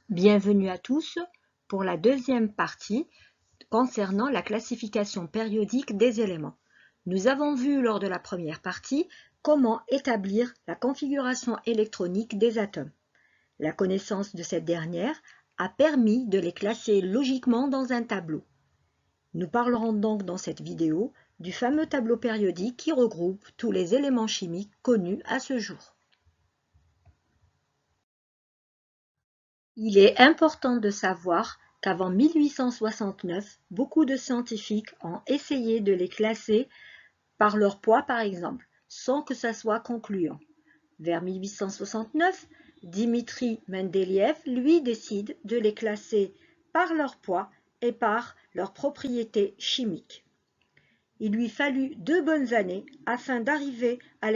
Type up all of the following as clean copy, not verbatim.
Bienvenue à tous pour la deuxième partie concernant la classification périodique des éléments. Nous avons vu lors de la première partie comment établir la configuration électronique des atomes. La connaissance de cette dernière a permis de les classer logiquement dans un tableau. Nous parlerons donc dans cette vidéo du fameux tableau périodique qui regroupe tous les éléments chimiques connus à ce jour. Il est important de savoir qu'avant 1869, beaucoup de scientifiques ont essayé de les classer par leur poids par exemple, sans que ça soit concluant. Vers 1869, Dimitri Mendeleïev, lui, décide de les classer par leur poids et par leurs propriétés chimiques. Il lui fallut 2 bonnes années afin d'arriver à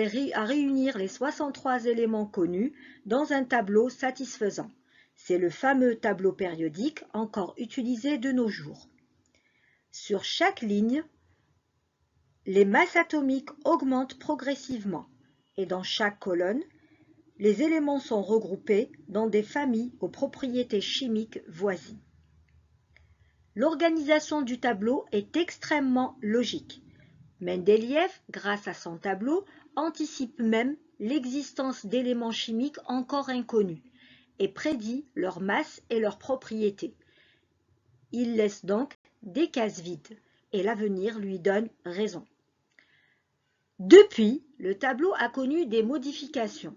réunir les 63 éléments connus dans un tableau satisfaisant. C'est le fameux tableau périodique encore utilisé de nos jours. Sur chaque ligne, les masses atomiques augmentent progressivement et dans chaque colonne, les éléments sont regroupés dans des familles aux propriétés chimiques voisines. L'organisation du tableau est extrêmement logique. Mendeleïev, grâce à son tableau, anticipe même l'existence d'éléments chimiques encore inconnus et prédit leur masse et leurs propriétés. Il laisse donc des cases vides et l'avenir lui donne raison. Depuis, le tableau a connu des modifications.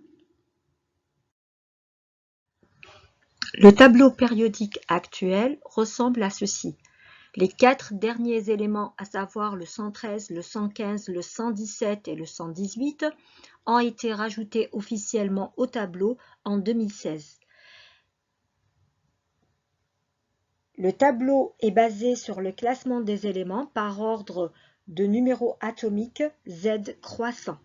Le tableau périodique actuel ressemble à ceci. Les 4 derniers éléments, à savoir le 113, le 115, le 117 et le 118, ont été rajoutés officiellement au tableau en 2016. Le tableau est basé sur le classement des éléments par ordre de numéro atomique Z croissant.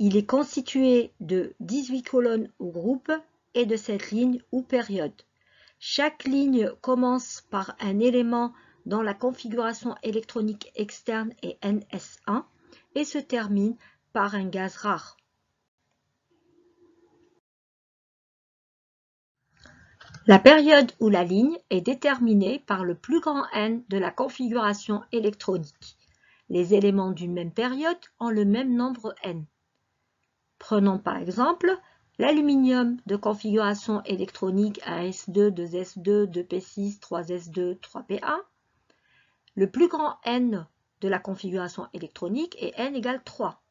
Il est constitué de 18 colonnes ou groupes et de 7 lignes ou périodes. Chaque ligne commence par un élément dont la configuration électronique externe est NS1 et se termine par un gaz rare. La période ou la ligne est déterminée par le plus grand N de la configuration électronique. Les éléments d'une même période ont le même nombre N. Prenons par exemple l'aluminium de configuration électronique 1s2, 2s2, 2p6, 3s2, 3p1. Le plus grand N de la configuration électronique est N égale 3.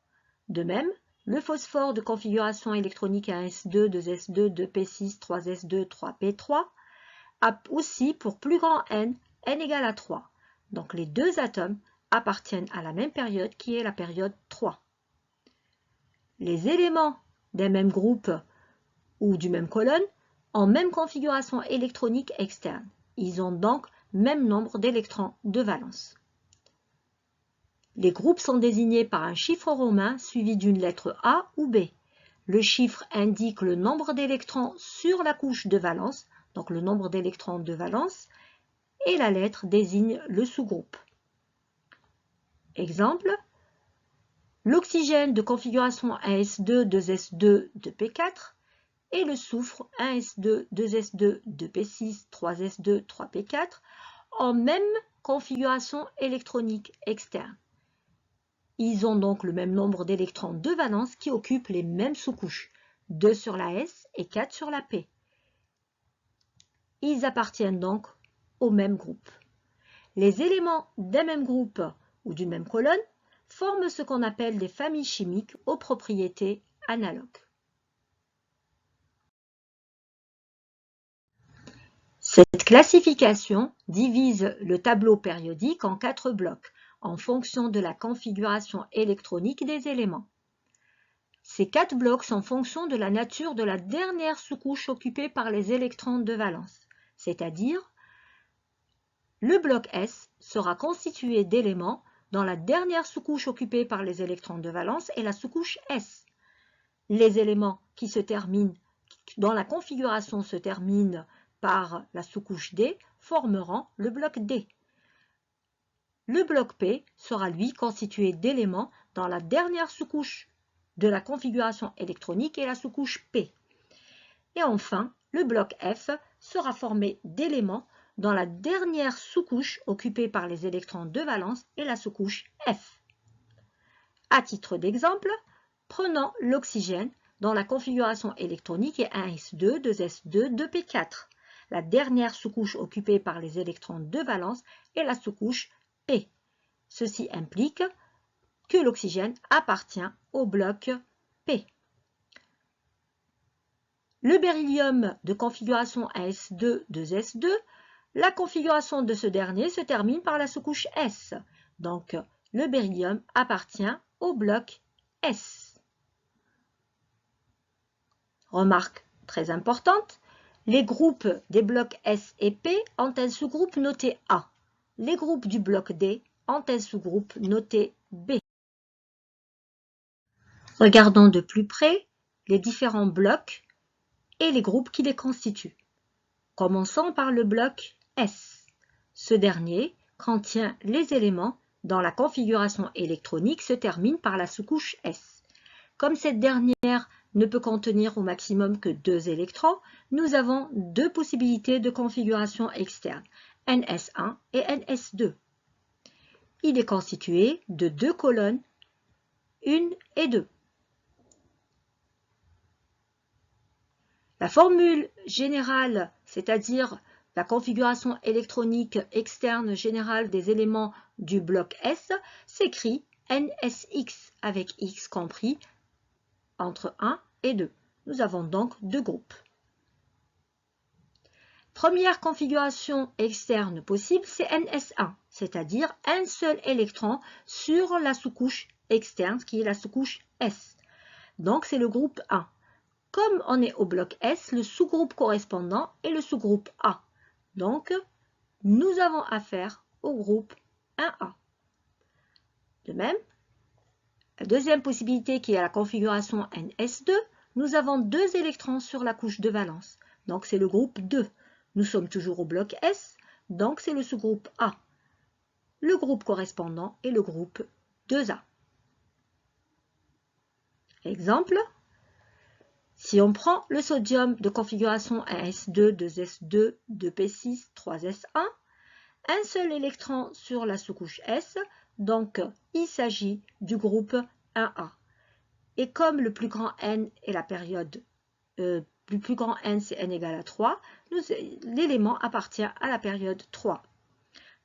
De même, le phosphore de configuration électronique 1s2, 2s2, 2p6, 3s2, 3p3 a aussi pour plus grand N, N égale à 3. Donc les deux atomes appartiennent à la même période qui est la période 3. Les éléments d'un même groupe ou d'une même colonne ont même configuration électronique externe. Ils ont donc même nombre d'électrons de valence. Les groupes sont désignés par un chiffre romain suivi d'une lettre A ou B. Le chiffre indique le nombre d'électrons sur la couche de valence, donc le nombre d'électrons de valence, et la lettre désigne le sous-groupe. Exemple, l'oxygène de configuration 1s2, 2s2, 2p4 et le soufre 1s2, 2s2, 2p6, 3s2, 3p4 ont même configuration électronique externe. Ils ont donc le même nombre d'électrons de valence qui occupent les mêmes sous-couches, 2 sur la S et 4 sur la P. Ils appartiennent donc au même groupe. Les éléments d'un même groupe ou d'une même colonne forment ce qu'on appelle des familles chimiques aux propriétés analogues. Cette classification divise le tableau périodique en 4 blocs en fonction de la configuration électronique des éléments. Ces 4 blocs sont en fonction de la nature de la dernière sous-couche occupée par les électrons de valence, c'est-à-dire le bloc S sera constitué d'éléments dont la dernière sous-couche occupée par les électrons de valence est la sous-couche S. Les éléments dont la configuration se termine par la sous-couche D formeront le bloc D. Le bloc P sera lui constitué d'éléments dont la dernière sous-couche de la configuration électronique est la sous-couche P. Et enfin, le bloc F sera formé d'éléments dans la dernière sous-couche occupée par les électrons de valence et la sous-couche F. À titre d'exemple, prenons l'oxygène dont la configuration électronique est 1s2, 2s2, 2p4. La dernière sous-couche occupée par les électrons de valence est la sous-couche P. Ceci implique que l'oxygène appartient au bloc P. Le beryllium de configuration 1s2, 2s2, la configuration de ce dernier se termine par la sous-couche S. Donc, le beryllium appartient au bloc S. Remarque très importante, les groupes des blocs S et P ont un sous-groupe noté A. Les groupes du bloc D ont un sous-groupe noté B. Regardons de plus près les différents blocs et les groupes qui les constituent. Commençons par le bloc S. Ce dernier contient les éléments dont la configuration électronique se termine par la sous-couche S. Comme cette dernière ne peut contenir au maximum que 2 électrons, nous avons 2 possibilités de configuration externe, NS1 et NS2. Il est constitué de 2 colonnes, 1 et 2. La formule générale, c'est-à-dire la configuration électronique externe générale des éléments du bloc S, s'écrit NSX avec X compris entre 1 et 2. Nous avons donc 2 groupes. Première configuration externe possible, c'est NS1, c'est-à-dire un seul électron sur la sous-couche externe, qui est la sous-couche S. Donc c'est le groupe 1. Comme on est au bloc S, le sous-groupe correspondant est le sous-groupe A. Donc, nous avons affaire au groupe 1A. De même, la deuxième possibilité qui est la configuration NS2, nous avons 2 électrons sur la couche de valence. Donc, c'est le groupe 2. Nous sommes toujours au bloc S, donc c'est le sous-groupe A. Le groupe correspondant est le groupe 2A. Exemple, si on prend le sodium de configuration 1s2, 2s2, 2p6, 3s1, un seul électron sur la sous-couche S, donc il s'agit du groupe 1A. Et comme le plus grand n est la période, le plus grand n c'est n égale à 3, l'élément appartient à la période 3.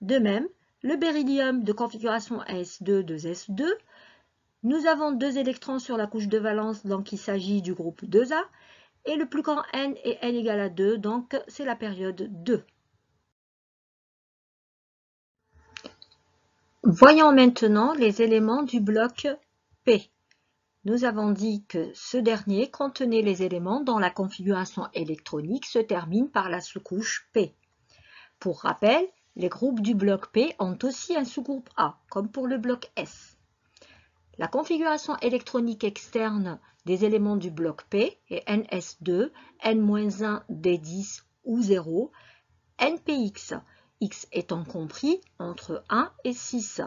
De même, le beryllium de configuration 1s2, 2s2, nous avons 2 électrons sur la couche de valence, donc il s'agit du groupe 2A, et le plus grand n est n égale à 2, donc c'est la période 2. Voyons maintenant les éléments du bloc P. Nous avons dit que ce dernier contenait les éléments dont la configuration électronique se termine par la sous-couche P. Pour rappel, les groupes du bloc P ont aussi un sous-groupe A, comme pour le bloc S. La configuration électronique externe des éléments du bloc P est NS2, N-1, D10 ou 0, NPX, X étant compris entre 1 et 6,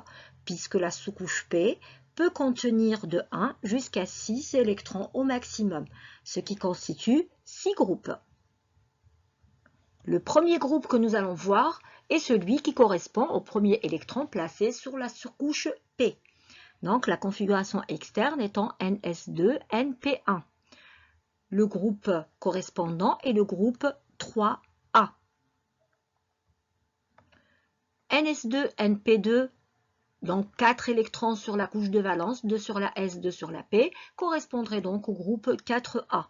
puisque la sous-couche P peut contenir de 1 jusqu'à 6 électrons au maximum, ce qui constitue 6 groupes. Le premier groupe que nous allons voir est celui qui correspond au premier électron placé sur la sous-couche P. Donc, la configuration externe étant NS2, NP1. Le groupe correspondant est le groupe 3A. NS2, NP2, donc 4 électrons sur la couche de valence, 2 sur la S, 2 sur la P, correspondrait donc au groupe 4A.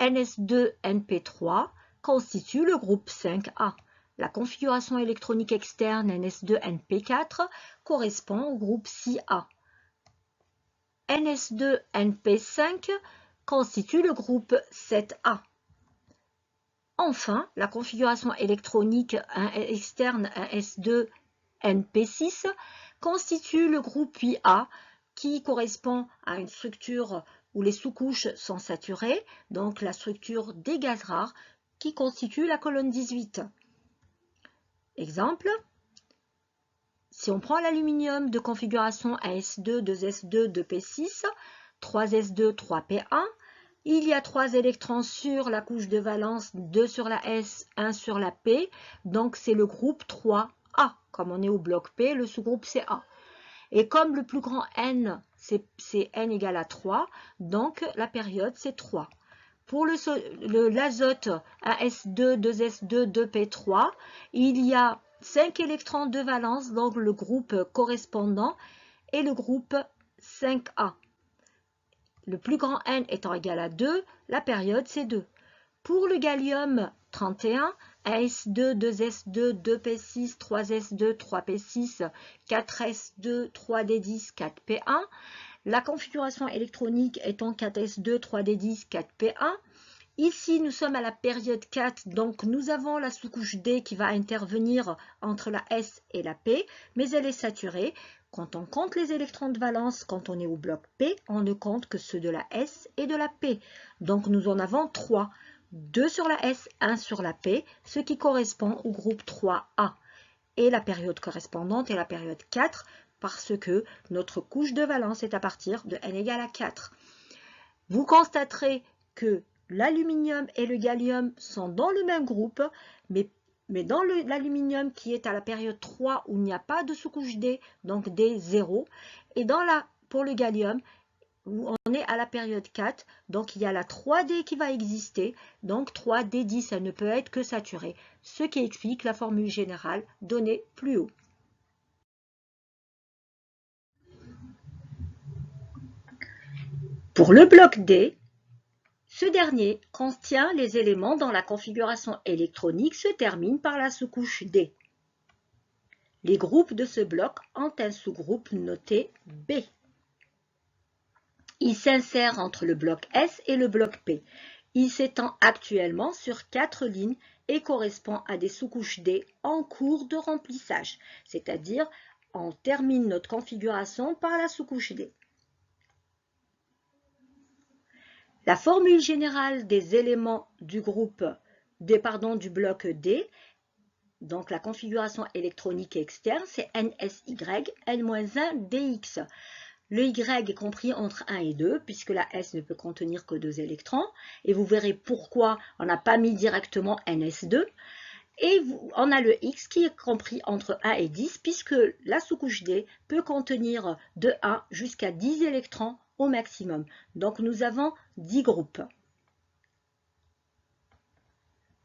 NS2, NP3 constitue le groupe 5A. La configuration électronique externe NS2, NP4 correspond au groupe 6A. NS2, NP5 constitue le groupe 7A. Enfin, la configuration électronique externe NS2, NP6 constitue le groupe 8A qui correspond à une structure où les sous-couches sont saturées, donc la structure des gaz rares qui constitue la colonne 18. Exemple, si on prend l'aluminium de configuration AS2, 2S2, 2P6, 3S2, 3P1, Il y a 3 électrons sur la couche de valence, 2 sur la S, 1 sur la P. Donc, c'est le groupe 3A. Comme on est au bloc P, le sous-groupe c'est A. Et comme le plus grand N, c'est N égale à 3, donc la période c'est 3. Pour l'azote, 1S2, 2S2, 2P3, il y a 5 électrons de valence, donc le groupe correspondant est le groupe 5A. Le plus grand N étant égal à 2, la période c'est 2. Pour le gallium 31, 1S2, 2S2, 2P6, 3S2, 3P6, 4S2, 3D10, 4P1, la configuration électronique étant 4S2, 3D10, 4P1. Ici, nous sommes à la période 4, donc nous avons la sous-couche D qui va intervenir entre la S et la P, mais elle est saturée. Quand on compte les électrons de valence, quand on est au bloc P, on ne compte que ceux de la S et de la P. Donc nous en avons 3. 2 sur la S, 1 sur la P, ce qui correspond au groupe 3A. Et la période correspondante est la période 4, parce que notre couche de valence est à partir de n égale à 4. Vous constaterez que l'aluminium et le gallium sont dans le même groupe, mais dans l'aluminium qui est à la période 3 où il n'y a pas de sous-couche D, donc D0, et pour le gallium, où on est à la période 4, donc il y a la 3D qui va exister, donc 3D10, elle ne peut être que saturée, ce qui explique la formule générale donnée plus haut. Pour le bloc D, ce dernier contient les éléments dont la configuration électronique se termine par la sous-couche D. Les groupes de ce bloc ont un sous-groupe noté B. Il s'insère entre le bloc S et le bloc P. Il s'étend actuellement sur 4 lignes et correspond à des sous-couches D en cours de remplissage, c'est-à-dire on termine notre configuration par la sous-couche D. La formule générale des éléments du bloc D, donc la configuration électronique externe, c'est NSY, N-1 DX. Le Y est compris entre 1 et 2, puisque la S ne peut contenir que 2 électrons. Et vous verrez pourquoi on n'a pas mis directement NS2. Et on a le X qui est compris entre 1 et 10, puisque la sous-couche D peut contenir de 1 jusqu'à 10 électrons au maximum. Donc nous avons 10 groupes.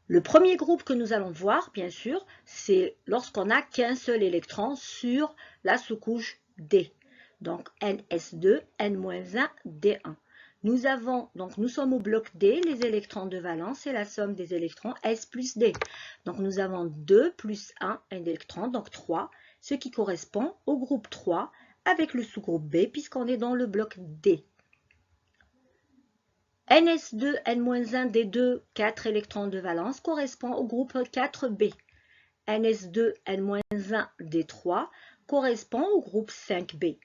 Le premier groupe que nous allons voir, bien sûr, c'est lorsqu'on n'a qu'un seul électron sur la sous-couche D. Donc NS2, N-1, D1. Nous sommes au bloc D, les électrons de valence et la somme des électrons S plus D. Donc nous avons 2 plus 1 électron, donc 3, ce qui correspond au groupe 3 avec le sous-groupe B puisqu'on est dans le bloc D. NS2, N-1, D2, 4 électrons de valence correspond au groupe 4B. NS2, N-1, D3 correspond au groupe 5B.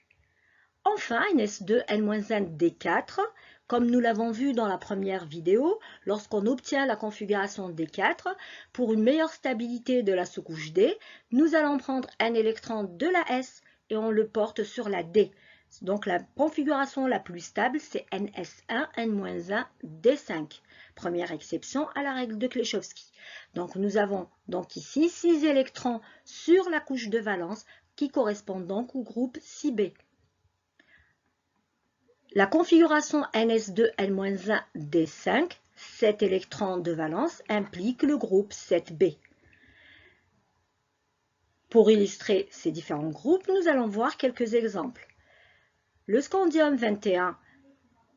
Enfin, NS2, N-1, D4, comme nous l'avons vu dans la première vidéo, lorsqu'on obtient la configuration D4, pour une meilleure stabilité de la sous-couche D, nous allons prendre un électron de la S et on le porte sur la D. Donc la configuration la plus stable, c'est NS1, N-1, D5. Première exception à la règle de Kleschowski. Donc nous avons donc ici 6 électrons sur la couche de valence qui correspondent donc au groupe 6B. La configuration NS2, N-1, D5, 7 électrons de valence, implique le groupe 7B. Pour illustrer ces différents groupes, nous allons voir quelques exemples. Le scandium 21,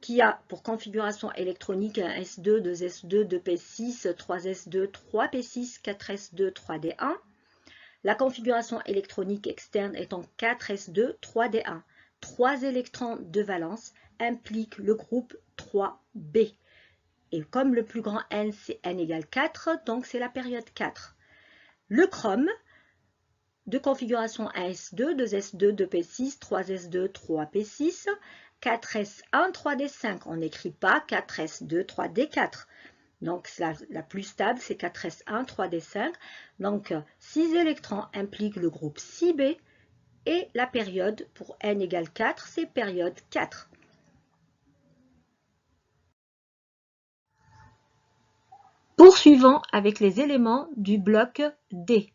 qui a pour configuration électronique un S2, 2S2, 2P6, 3S2, 3P6, 4S2, 3D1. La configuration électronique externe étant 4S2, 3D1. 3 électrons de valence impliquent le groupe 3B. Et comme le plus grand N, c'est N égale 4, donc c'est la période 4. Le chrome, de configuration 1S2, 2S2, 2P6, 3S2, 3P6, 4S1, 3D5. On n'écrit pas 4S2, 3D4. Donc la plus stable, c'est 4S1, 3D5. Donc 6 électrons impliquent le groupe 6B et la période pour N égale 4, c'est période 4. Poursuivons avec les éléments du bloc D.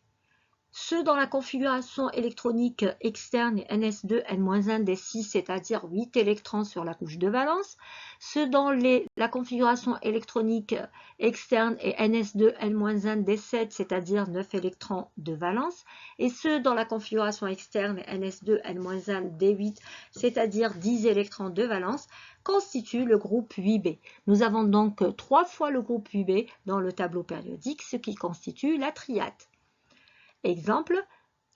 Ceux dans la configuration électronique externe ns2 n-1 d6, c'est-à-dire 8 électrons sur la couche de valence. Ceux dans la configuration électronique externe et ns2 n-1 d7, c'est-à-dire 9 électrons de valence. Et ceux dans la configuration externe ns2 n-1 d8, c'est-à-dire 10 électrons de valence, constituent le groupe 8b. Nous avons donc 3 fois le groupe 8b dans le tableau périodique, ce qui constitue la triade. Exemple,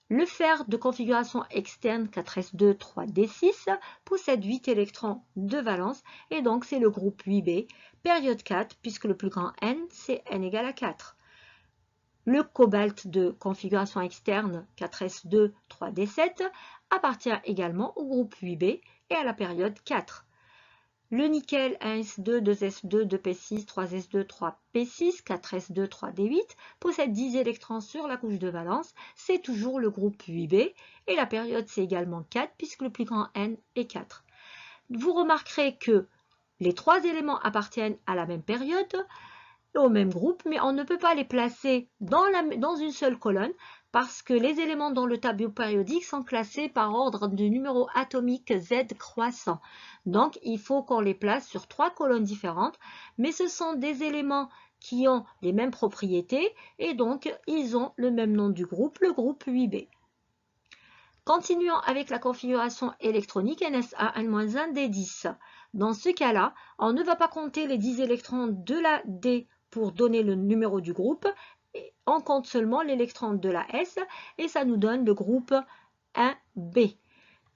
le fer de configuration externe 4s2 3d6 possède 8 électrons de valence et donc c'est le groupe 8b, période 4, puisque le plus grand n, c'est n égale à 4. Le cobalt de configuration externe 4s2 3d7 appartient également au groupe 8b et à la période 4. Le nickel 1s2, 2s2, 2p6, 3s2, 3p6, 4s2, 3d8 possède 10 électrons sur la couche de valence. C'est toujours le groupe 8b et la période c'est également 4 puisque le plus grand n est 4. Vous remarquerez que les trois éléments appartiennent à la même période, au même groupe, mais on ne peut pas les placer dans une seule colonne parce que les éléments dans le tableau périodique sont classés par ordre de numéro atomique Z croissant. Donc, il faut qu'on les place sur 3 colonnes différentes, mais ce sont des éléments qui ont les mêmes propriétés et donc ils ont le même nom du groupe, le groupe 8b. Continuons avec la configuration électronique NSA n-1 D10. Dans ce cas-là, on ne va pas compter les 10 électrons de la D pour donner le numéro du groupe, on compte seulement l'électron de la S et ça nous donne le groupe 1B.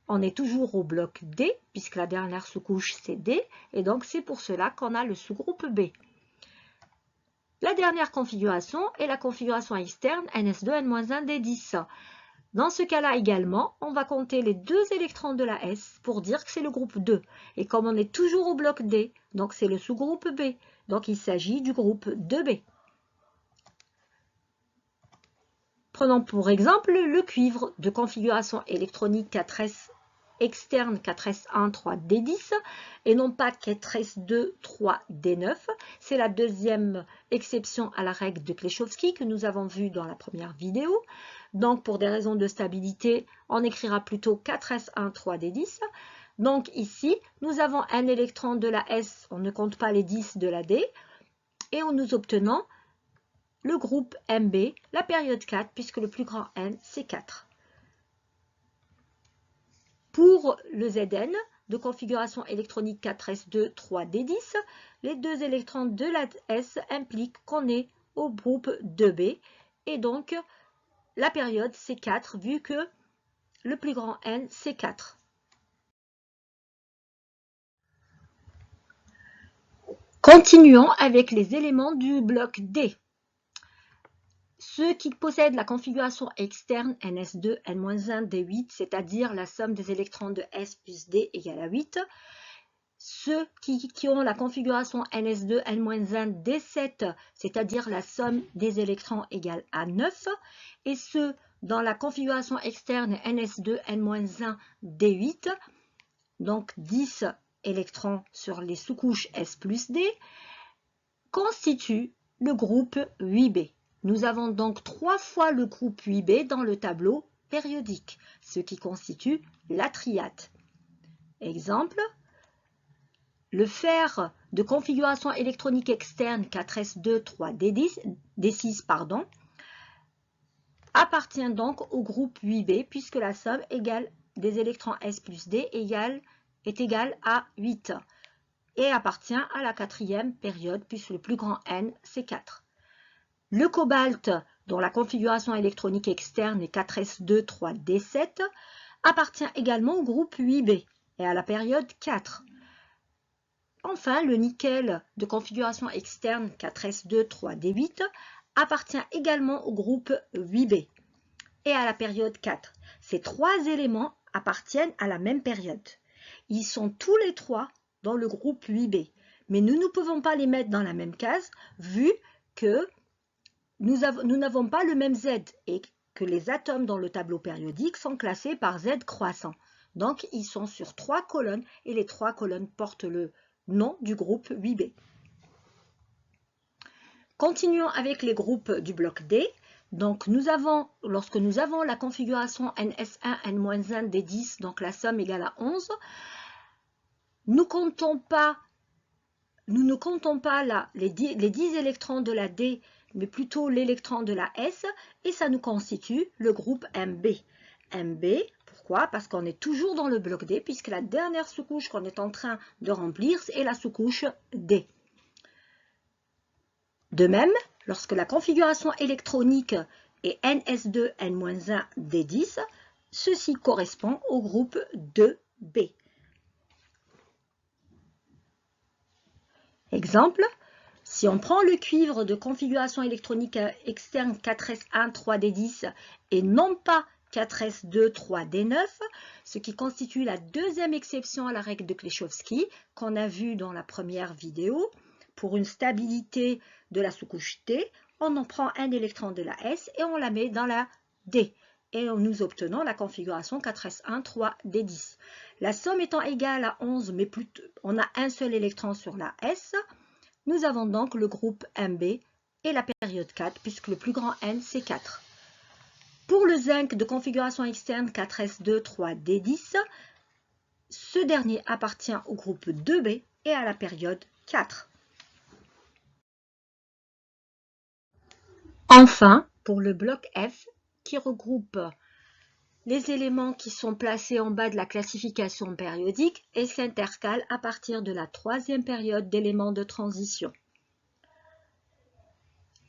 On est toujours au bloc D puisque la dernière sous-couche c'est D et donc c'est pour cela qu'on a le sous-groupe B. La dernière configuration est la configuration externe NS2 n-1 D10. Dans ce cas-là également, on va compter les 2 électrons de la S pour dire que c'est le groupe 2. Et comme on est toujours au bloc D, donc c'est le sous-groupe B. Donc il s'agit du groupe 2B. Prenons pour exemple le cuivre de configuration électronique 4s externe 4s1 3d10 et non pas 4s2 3d9. C'est la deuxième exception à la règle de Kleshowski que nous avons vue dans la première vidéo. Donc pour des raisons de stabilité, on écrira plutôt 4s1 3d10. Donc ici, nous avons un électron de la S, on ne compte pas les 10 de la D, et nous obtenons le groupe MB, la période 4, puisque le plus grand N, c'est 4. Pour le Zn, de configuration électronique 4s2 3d10, les 2 électrons de la S impliquent qu'on est au groupe 2B, et donc la période, c'est 4, vu que le plus grand N, c'est 4. Continuons avec les éléments du bloc D. Ceux qui possèdent la configuration externe NS2 n-1 D8, c'est-à-dire la somme des électrons de S plus D égale à 8. Ceux qui ont la configuration NS2 n-1 D7, c'est-à-dire la somme des électrons égale à 9. Et ceux dans la configuration externe NS2 n-1 D8, donc 10 électrons sur les sous-couches S plus D, constituent le groupe 8B. Nous avons donc 3 fois le groupe 8B dans le tableau périodique, ce qui constitue la triade. Exemple, le fer de configuration électronique externe 4s2 3d6 appartient donc au groupe 8B puisque la somme égale des électrons S plus D est égale à 8 et appartient à la quatrième période puisque le plus grand N c'est 4. Le cobalt, dont la configuration électronique externe est 4s2 3d7, appartient également au groupe 8b et à la période 4. Enfin, le nickel de configuration externe 4s2 3d8 appartient également au groupe 8b et à la période 4. Ces 3 éléments appartiennent à la même période. Ils sont tous les 3 dans le groupe 8b, mais nous ne pouvons pas les mettre dans la même case vu que nous n'avons pas le même Z et que les atomes dans le tableau périodique sont classés par Z croissant. Donc, ils sont sur 3 colonnes et les 3 colonnes portent le nom du groupe 8B. Continuons avec les groupes du bloc D. Donc, lorsque nous avons la configuration NS1, N-1 des 10, donc la somme égale à 11, nous ne comptons pas les 10 électrons de la D, mais plutôt l'électron de la S, et ça nous constitue le groupe MB. MB, pourquoi? Parce qu'on est toujours dans le bloc D, puisque la dernière sous-couche qu'on est en train de remplir est la sous-couche D. De même, lorsque la configuration électronique est NS2, N-1, D10, ceci correspond au groupe 2B. Exemple, si on prend le cuivre de configuration électronique externe 4S1, 3D10 et non pas 4S2, 3D9, ce qui constitue la deuxième exception à la règle de Kleschowski qu'on a vue dans la première vidéo, pour une stabilité de la sous-couche T, on en prend un électron de la S et on la met dans la D. Et nous obtenons la configuration 4S1, 3D10. La somme étant égale à 11, mais on a un seul électron sur la S, nous avons donc le groupe MB et la période 4, puisque le plus grand N, c'est 4. Pour le zinc de configuration externe 4S2, 3D10, ce dernier appartient au groupe 2B et à la période 4. Enfin, pour le bloc F, qui regroupe les éléments qui sont placés en bas de la classification périodique et s'intercalent à partir de la troisième période d'éléments de transition.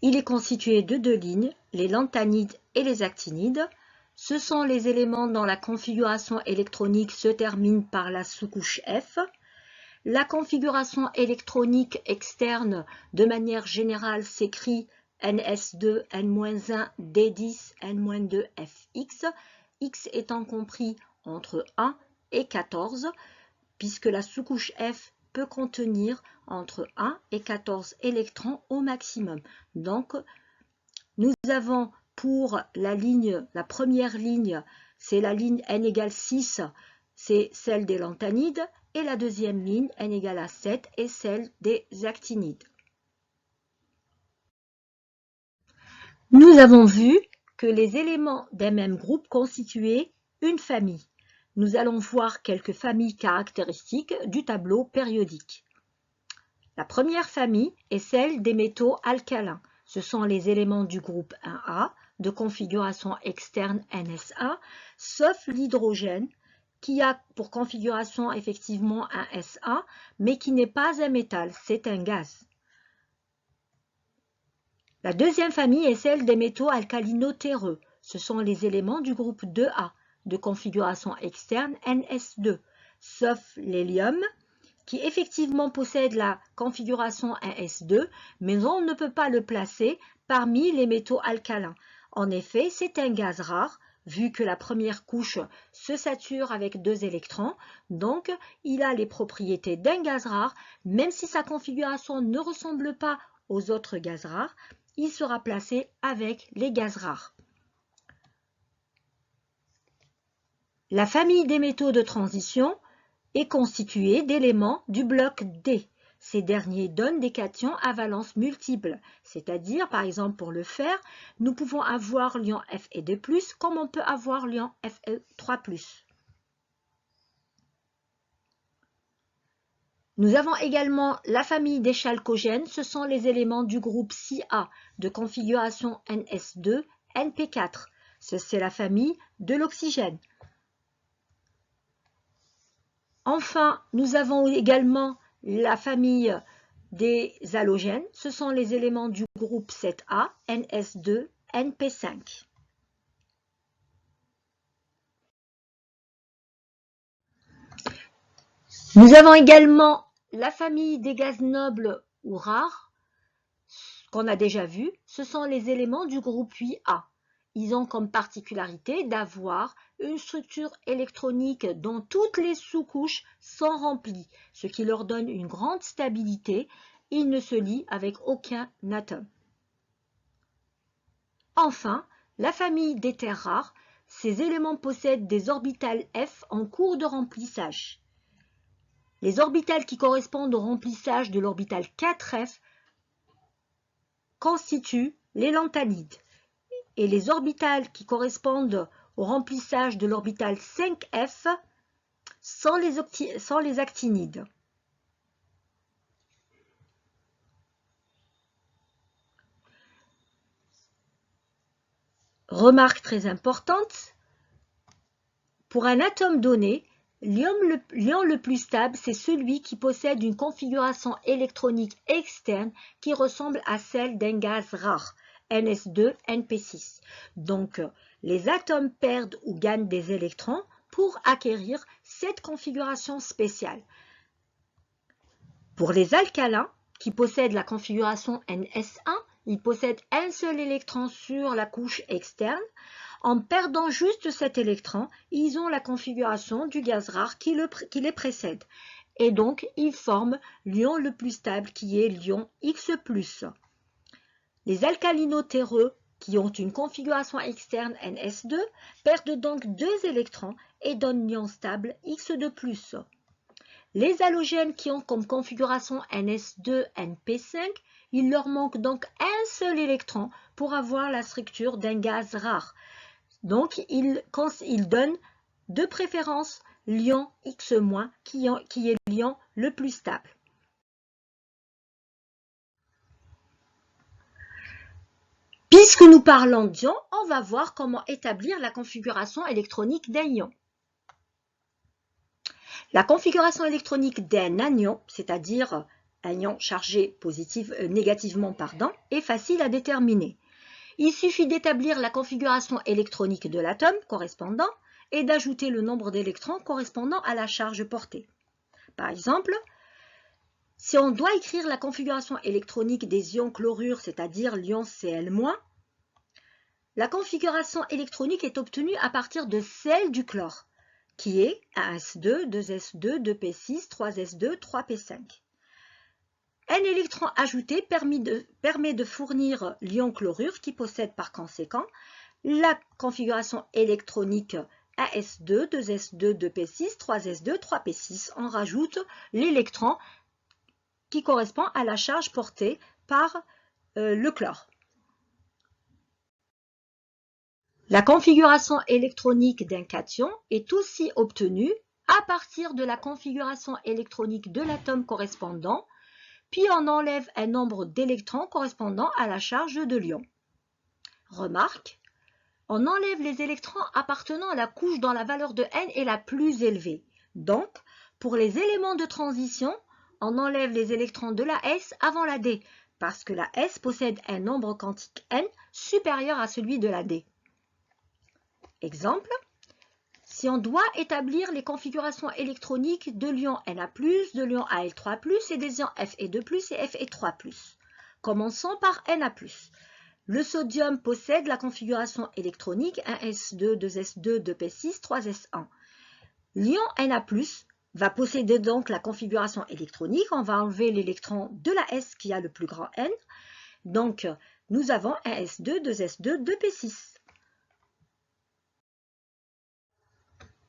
Il est constitué de deux lignes, les lanthanides et les actinides. Ce sont les éléments dont la configuration électronique se termine par la sous-couche F. La configuration électronique externe, de manière générale, s'écrit NS2, N-1, D10, N-2, Fx, X étant compris entre 1 et 14, puisque la sous-couche F peut contenir entre 1 et 14 électrons au maximum. Donc, nous avons pour la première ligne, c'est la ligne N égale 6, c'est celle des lanthanides, et la deuxième ligne, N égale à 7, est celle des actinides. Nous avons vu que les éléments d'un même groupe constituaient une famille. Nous allons voir quelques familles caractéristiques du tableau périodique. La première famille est celle des métaux alcalins. Ce sont les éléments du groupe 1A de configuration externe NSA, sauf l'hydrogène qui a pour configuration effectivement un SA, mais qui n'est pas un métal, c'est un gaz. La deuxième famille est celle des métaux alcalino-terreux. Ce sont les éléments du groupe 2A de configuration externe NS2, sauf l'hélium, qui effectivement possède la configuration NS2, mais on ne peut pas le placer parmi les métaux alcalins. En effet, c'est un gaz rare, vu que la première couche se sature avec 2 électrons, donc il a les propriétés d'un gaz rare, même si sa configuration ne ressemble pas aux autres gaz rares, il sera placé avec les gaz rares. La famille des métaux de transition est constituée d'éléments du bloc D. Ces derniers donnent des cations à valence multiple, c'est-à-dire, par exemple, pour le fer, nous pouvons avoir l'ion Fe2+, comme on peut avoir l'ion Fe3+. Nous avons également la famille des chalcogènes, ce sont les éléments du groupe Ca de configuration NS2, NP4. C'est la famille de l'oxygène. Enfin, nous avons également la famille des halogènes, ce sont les éléments du groupe 7A, NS2, NP5. Nous avons également la famille des gaz nobles ou rares, qu'on a déjà vu, ce sont les éléments du groupe 8A. Ils ont comme particularité d'avoir une structure électronique dont toutes les sous-couches sont remplies, ce qui leur donne une grande stabilité. Ils ne se lient avec aucun atome. Enfin, la famille des terres rares, ces éléments possèdent des orbitales F en cours de remplissage. Les orbitales qui correspondent au remplissage de l'orbital 4F constituent les lanthanides. Et les orbitales qui correspondent au remplissage de l'orbital 5F sont les actinides. Remarque très importante, pour un atome donné, l'ion le plus stable, c'est celui qui possède une configuration électronique externe qui ressemble à celle d'un gaz rare, NS2, NP6. Donc, les atomes perdent ou gagnent des électrons pour acquérir cette configuration spéciale. Pour les alcalins, qui possèdent la configuration NS1, ils possèdent un seul électron sur la couche externe. En perdant juste cet électron, ils ont la configuration du gaz rare qui les précède. Et donc, ils forment l'ion le plus stable qui est l'ion X+. Les alcalino-terreux qui ont une configuration externe NS2 perdent donc 2 électrons et donnent l'ion stable X2+. Les halogènes qui ont comme configuration NS2, NP5, il leur manque donc un seul électron pour avoir la structure d'un gaz rare. Donc, ils donnent de préférence l'ion X- qui est l'ion le plus stable. Puisque nous parlons d'ions, on va voir comment établir la configuration électronique d'un ion. La configuration électronique d'un anion, c'est-à-dire un ion chargé négativement, est facile à déterminer. Il suffit d'établir la configuration électronique de l'atome correspondant et d'ajouter le nombre d'électrons correspondant à la charge portée. Par exemple, si on doit écrire la configuration électronique des ions chlorure, c'est-à-dire l'ion Cl-, la configuration électronique est obtenue à partir de celle du chlore, qui est 1s2, 2s2, 2p6, 3s2, 3p5. Un électron ajouté permet de fournir l'ion chlorure qui possède par conséquent la configuration électronique 1s2, 2s2, 2p6, 3s2, 3p6. On rajoute l'électron qui correspond à la charge portée par le chlore. La configuration électronique d'un cation est aussi obtenue à partir de la configuration électronique de l'atome correspondant, puis on enlève un nombre d'électrons correspondant à la charge de l'ion. Remarque, on enlève les électrons appartenant à la couche dont la valeur de n est la plus élevée. Donc, pour les éléments de transition, on enlève les électrons de la S avant la D, parce que la S possède un nombre quantique n supérieur à celui de la D. Exemple, si on doit établir les configurations électroniques de l'ion Na+, de l'ion Al3+, et des ions Fe2+, et Fe3+. Commençons par Na+. Le sodium possède la configuration électronique 1s2, 2s2, 2p6, 3s1. L'ion Na+, va posséder donc la configuration électronique. On va enlever l'électron de la S qui a le plus grand N. Donc, nous avons 1s2, 2s2, 2p6.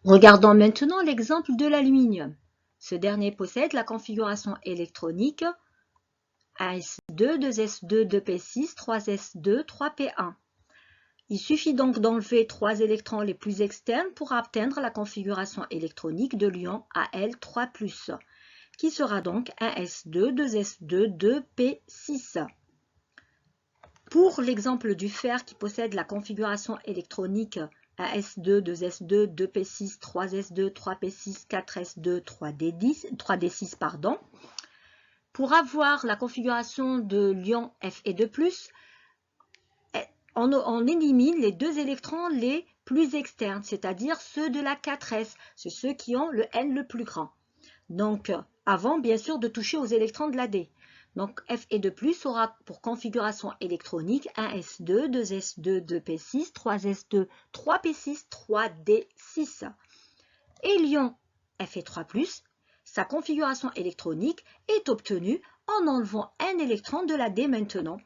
Regardons maintenant l'exemple de l'aluminium. Ce dernier possède la configuration électronique 1s2, 2s2, 2p6, 3s2, 3p1. Il suffit donc d'enlever 3 électrons les plus externes pour atteindre la configuration électronique de l'ion Al3+, qui sera donc 1s2, 2s2, 2p6. Pour l'exemple du fer qui possède la configuration électronique 1s2, 2s2, 2p6, 3s2, 3p6, 4s2, 3d6, pour avoir la configuration de l'ion Fe2+, on élimine les 2 électrons les plus externes, c'est-à-dire ceux de la 4s, c'est ceux qui ont le N le plus grand. Donc, avant bien sûr de toucher aux électrons de la D. Donc, Fe2+ aura pour configuration électronique 1s2, 2s2, 2p6, 3s2, 3p6, 3d6. Et l'ion Fe3+, sa configuration électronique est obtenue en enlevant un électron de la D maintenant.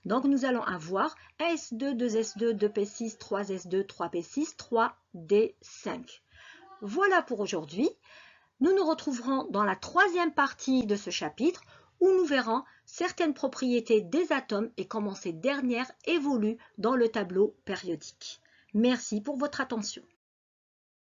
Donc, nous allons avoir 1s2, 2s2, 2p6, 3s2, 3p6, 3d5. Voilà pour aujourd'hui. Nous nous retrouverons dans la 3e partie de ce chapitre où nous verrons certaines propriétés des atomes et comment ces dernières évoluent dans le tableau périodique. Merci pour votre attention.